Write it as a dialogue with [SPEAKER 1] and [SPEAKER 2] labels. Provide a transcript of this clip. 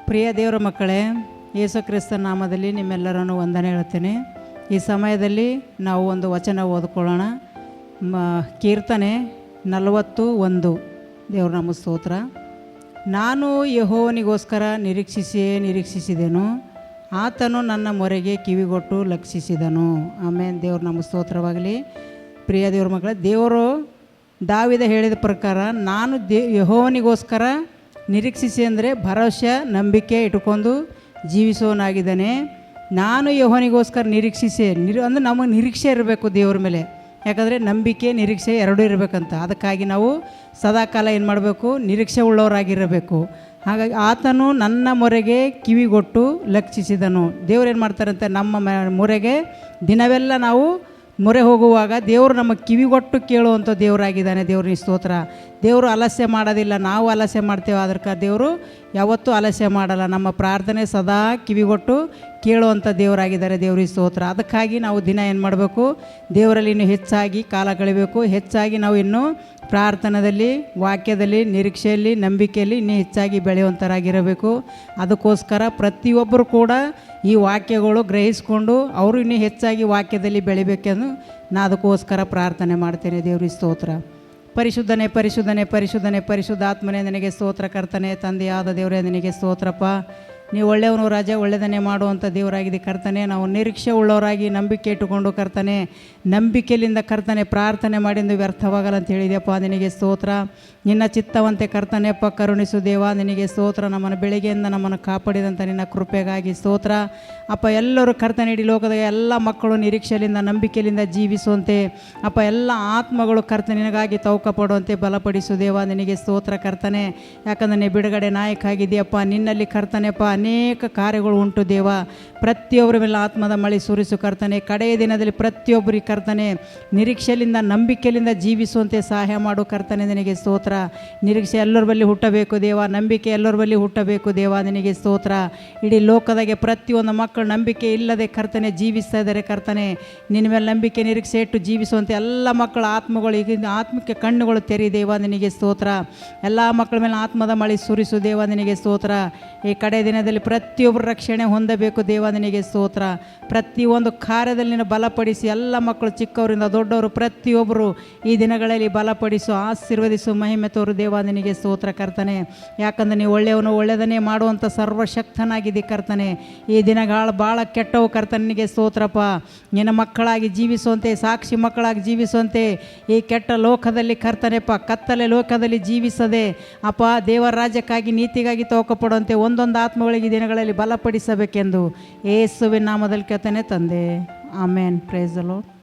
[SPEAKER 1] ಪ್ರಿಯ ದೇವರ ಮಕ್ಕಳೇ, ಯೇಸು ಕ್ರಿಸ್ತ ನಾಮದಲ್ಲಿ ನಿಮ್ಮೆಲ್ಲರನ್ನು ವಂದನೆ ಹೇಳ್ತೇನೆ. ಈ ಸಮಯದಲ್ಲಿ ನಾವು ಒಂದು ವಚನ ಓದ್ಕೊಳ್ಳೋಣ. ಕೀರ್ತನೆ 41. ದೇವ್ರ ನಾಮ ಸ್ತೋತ್ರ. ನಾನು ಯೆಹೋವನಿಗೋಸ್ಕರ ನಿರೀಕ್ಷಿಸಿದೆನು, ಆತನು ನನ್ನ ಮೊರೆಗೆ ಕಿವಿಗೊಟ್ಟು ಲಕ್ಷಿಸಿದನು. ಆಮೇಲೆ ದೇವ್ರ ನಾಮ ಸ್ತೋತ್ರವಾಗಲಿ. ಪ್ರಿಯ ದೇವ್ರ ಮಕ್ಕಳೇ, ದೇವರು ದಾವಿದ ಹೇಳಿದ ಪ್ರಕಾರ ನಾನು ಯೆಹೋವನಿಗೋಸ್ಕರ ನಿರೀಕ್ಷಿಸಿ ಅಂದರೆ ಭರವಸೆ ನಂಬಿಕೆ ಇಟ್ಕೊಂಡು ಜೀವಿಸೋನಾಗಿದ್ದಾನೆ. ನಾನು ಯೆಹೋವನಿಗೋಸ್ಕರ ಅಂದರೆ ನಮಗೆ ನಿರೀಕ್ಷೆ ಇರಬೇಕು ದೇವ್ರ ಮೇಲೆ. ಯಾಕಂದರೆ ನಂಬಿಕೆ ನಿರೀಕ್ಷೆ ಎರಡೂ ಇರಬೇಕಂತ. ಅದಕ್ಕಾಗಿ ನಾವು ಸದಾಕಾಲ ಏನು ಮಾಡಬೇಕು? ನಿರೀಕ್ಷೆ ಉಳ್ಳವರಾಗಿರಬೇಕು. ಹಾಗಾಗಿ ಆತನು ನನ್ನ ಮೊರೆಗೆ ಕಿವಿಗೊಟ್ಟು ಲಕ್ಷಿಸಿದನು. ದೇವ್ರು ಏನು ಮಾಡ್ತಾರಂತೆ? ನಮ್ಮ ಮೊರೆಗೆ ದಿನವೆಲ್ಲ ನಾವು ಮೊರೆ ಹೋಗುವಾಗ ದೇವರು ನಮ್ಮ ಕಿವಿಗೊಟ್ಟು ಕೇಳುವಂಥ ದೇವರಾಗಿದ್ದಾನೆ. ದೇವ್ರಿಗೆ ಸ್ತೋತ್ರ. ದೇವರು ಆಲಸ್ಯ ಮಾಡೋದಿಲ್ಲ, ನಾವು ಆಲಸ್ಯ ಮಾಡ್ತೇವೆ. ಅದಕ್ಕೆ ದೇವರು ಯಾವತ್ತೂ ಆಲಸ್ಯ ಮಾಡಲ್ಲ. ನಮ್ಮ ಪ್ರಾರ್ಥನೆ ಸದಾ ಕಿವಿಗೊಟ್ಟು ಕೇಳುವಂಥ ದೇವರಾಗಿದ್ದಾರೆ. ದೇವ್ರಿಗೆ ಸ್ತೋತ್ರ. ಅದಕ್ಕಾಗಿ ನಾವು ದಿನ ಏನು ಮಾಡಬೇಕು? ದೇವರಲ್ಲಿ ಇನ್ನೂ ಹೆಚ್ಚಾಗಿ ಕಾಲ ಕಳಿಬೇಕು. ಹೆಚ್ಚಾಗಿ ನಾವು ಇನ್ನೂ ಪ್ರಾರ್ಥನೆಯಲ್ಲಿ, ವಾಕ್ಯದಲ್ಲಿ, ನಿರೀಕ್ಷೆಯಲ್ಲಿ, ನಂಬಿಕೆಯಲ್ಲಿ ಇನ್ನೂ ಹೆಚ್ಚಾಗಿ ಬೆಳೆಯುವಂಥರಾಗಿರಬೇಕು. ಅದಕ್ಕೋಸ್ಕರ ಪ್ರತಿಯೊಬ್ಬರು ಕೂಡ ಈ ವಾಕ್ಯಗಳು ಗ್ರಹಿಸ್ಕೊಂಡು ಅವರು ಇನ್ನೂ ಹೆಚ್ಚಾಗಿ ವಾಕ್ಯದಲ್ಲಿ ಬೆಳಿಬೇಕೆಂದು ನಾನು ಅದಕ್ಕೋಸ್ಕರ ಪ್ರಾರ್ಥನೆ ಮಾಡ್ತೇನೆ. ದೇವ್ರಿಗೆ ಸ್ತೋತ್ರ. ಪರಿಶುದ್ಧನೇ ಪರಿಶುದ್ಧನೇ ಪರಿಶುದ್ಧನೇ ಪರಿಶುದ್ಧಾತ್ಮನೇ ನಿನಗೆ ಸ್ತೋತ್ರ. ಕರ್ತನೆ, ತಂದೆಯಾದ ದೇವರೇ ನಿನಗೆ ಸ್ತೋತ್ರಪ್ಪ. ನೀವು ಒಳ್ಳೆಯವನು ರಾಜ, ಒಳ್ಳೆಯದನ್ನೇ ಮಾಡುವಂಥ ದೇವರಾಗಿದೆ ಕರ್ತನೆ. ನಾವು ನಿರೀಕ್ಷೆ ಉಳ್ಳವರಾಗಿ ನಂಬಿಕೆ ಇಟ್ಟುಕೊಂಡು ಕರ್ತನೆ, ನಂಬಿಕೆಯಿಂದ ಕರ್ತನೆ ಪ್ರಾರ್ಥನೆ ಮಾಡಿದ್ದು ವ್ಯರ್ಥವಾಗಲ್ಲ ಅಂತ ಹೇಳಿದೆಯಪ್ಪ. ನಿನಗೆ ಸ್ತೋತ್ರ. ನಿನ್ನ ಚಿತ್ತವಂತೆ ಕರ್ತನೆಯಪ್ಪ ಕರುಣಿಸು ದೇವ. ನಿನಗೆ ಸ್ತೋತ್ರ. ನಮ್ಮನ್ನು ಬೆಳಗ್ಗೆಯಿಂದ ನಮ್ಮನ್ನು ಕಾಪಾಡಿದಂಥ ನಿನ್ನ ಕೃಪೆಗಾಗಿ ಸ್ತೋತ್ರ ಅಪ್ಪ. ಎಲ್ಲರೂ ಕರ್ತನೆ, ಇಡೀ ಲೋಕದ ಎಲ್ಲ ಮಕ್ಕಳು ನಿರೀಕ್ಷೆಯಿಂದ ನಂಬಿಕೆಯಿಂದ ಜೀವಿಸುವಂತೆ ಅಪ್ಪ. ಎಲ್ಲ ಆತ್ಮಗಳು ಕರ್ತನೆ ನಿನಗಾಗಿ ತೌಕ ಪಡುವಂತೆ ಬಲಪಡಿಸು ದೇವ. ನಿನಗೆ ಸ್ತೋತ್ರ ಕರ್ತನೆ. ಯಾಕಂದರೆ ನೀ ಬಿಡುಗಡೆ ನಾಯಕ ಆಗಿದೆಯಪ್ಪ. ನಿನ್ನಲ್ಲಿ ಕರ್ತನೆಪ್ಪ ಅನೇಕ ಕಾರ್ಯಗಳು ಉಂಟು ದೇವ. ಪ್ರತಿಯೊಬ್ಬರ ಮೇಲೆ ಆತ್ಮದ ಮಳೆ ಸುರಿಸು ಕರ್ತನೆ. ಕಡೆಯ ದಿನದಲ್ಲಿ ಪ್ರತಿಯೊಬ್ಬರಿಗೆ ಕರ್ತನೆ ನಿರೀಕ್ಷೆಯಿಂದ ನಂಬಿಕೆಯಿಂದ ಜೀವಿಸುವಂತೆ ಸಹಾಯ ಮಾಡು ಕರ್ತನೆ. ನಿನಗೆ ಸ್ತೋತ್ರ. ನಿರೀಕ್ಷೆ ಎಲ್ಲರ ಬಳಿ ಹುಟ್ಟಬೇಕು ದೇವ. ನಂಬಿಕೆ ಎಲ್ಲರ ಬಳಿ ಹುಟ್ಟಬೇಕು ದೇವ. ನಿನಗೆ ಸ್ತೋತ್ರ. ಇಡೀ ಲೋಕದಾಗೆ ಪ್ರತಿಯೊಂದು ಮಕ್ಕಳು ನಂಬಿಕೆ ಇಲ್ಲದೆ ಕರ್ತನೆ ಜೀವಿಸ್ತಾ ಇದ್ದಾರೆ ಕರ್ತನೆ. ನಿನ್ನ ಮೇಲೆ ನಂಬಿಕೆ ನಿರೀಕ್ಷೆ ಇಟ್ಟು ಜೀವಿಸುವಂತೆ ಎಲ್ಲ ಮಕ್ಕಳ ಆತ್ಮಗಳು ಈಗ ಆತ್ಮಕ್ಕೆ ಕಣ್ಣುಗಳು ತೆರಿ ದೇವ. ನಿನಗೆ ಸ್ತೋತ್ರ. ಎಲ್ಲ ಮಕ್ಕಳ ಮೇಲೆ ಆತ್ಮದ ಮಳೆ ಸುರಿಸು ದೇವ. ನಿನಗೆ ಸ್ತೋತ್ರ. ಈ ಕಡೆ ದಿನದಲ್ಲಿ ಪ್ರತಿಯೊಬ್ಬರು ರಕ್ಷಣೆ ಹೊಂದಬೇಕು ದೇವ. ನಿನಗೆ ಸ್ತೋತ್ರ. ಪ್ರತಿಯೊಂದು ಕಾರ್ಯದಲ್ಲಿ ನೀನು ಬಲಪಡಿಸಿ ಎಲ್ಲ ಮಕ್ಕಳು ಚಿಕ್ಕವರಿಂದ ದೊಡ್ಡವರು ಪ್ರತಿಯೊಬ್ಬರು ಈ ದಿನಗಳಲ್ಲಿ ಬಲಪಡಿಸು, ಆಶೀರ್ವದಿಸು, ಮಹಿಮೆ ತೋರು ದೇವ. ನಿನಗೆ ಸ್ತೋತ್ರ ಕರ್ತನೆ. ಯಾಕಂದರೆ ನೀವು ಒಳ್ಳೆಯವನು, ಒಳ್ಳೆಯದನ್ನೇ ಮಾಡುವಂಥ ಸರ್ವಶಕ್ತನಾಗಿದೆ ಕರ್ತನೆ. ಈ ದಿನಗಳು ಭಾಳ ಕೆಟ್ಟವು ಕರ್ತನೆ. ನಿನಗೆ ಸ್ತೋತ್ರಪ್ಪ. ನಿನ್ನ ಮಕ್ಕಳಾಗಿ ಜೀವಿಸುವಂತೆ, ಸಾಕ್ಷಿ ಮಕ್ಕಳಾಗಿ ಜೀವಿಸುವಂತೆ ಈ ಕೆಟ್ಟ ಲೋಕದಲ್ಲಿ ಕರ್ತನೆಪ್ಪ, ಕತ್ತಲೆ ಲೋಕದಲ್ಲಿ ಜೀವಿಸದೆ ಅಪ್ಪ ದೇವರ ರಾಜ್ಯಕ್ಕಾಗಿ ನೀತಿಗಾಗಿ ತೋಕಪಡುವಂತೆ ಒಂದೊಂದು ಆತ್ಮಗಳಿಗೆ ದಿನಗಳಲ್ಲಿ ಬಲಪಡಿಸಬೇಕೆಂದು ಯೇಸುವಿನ ನಾಮದಲ್ಲಿ ಕೇಳ್ತೇನೆ ತಂದೆ. ಆಮೇನ್. Praise the lord.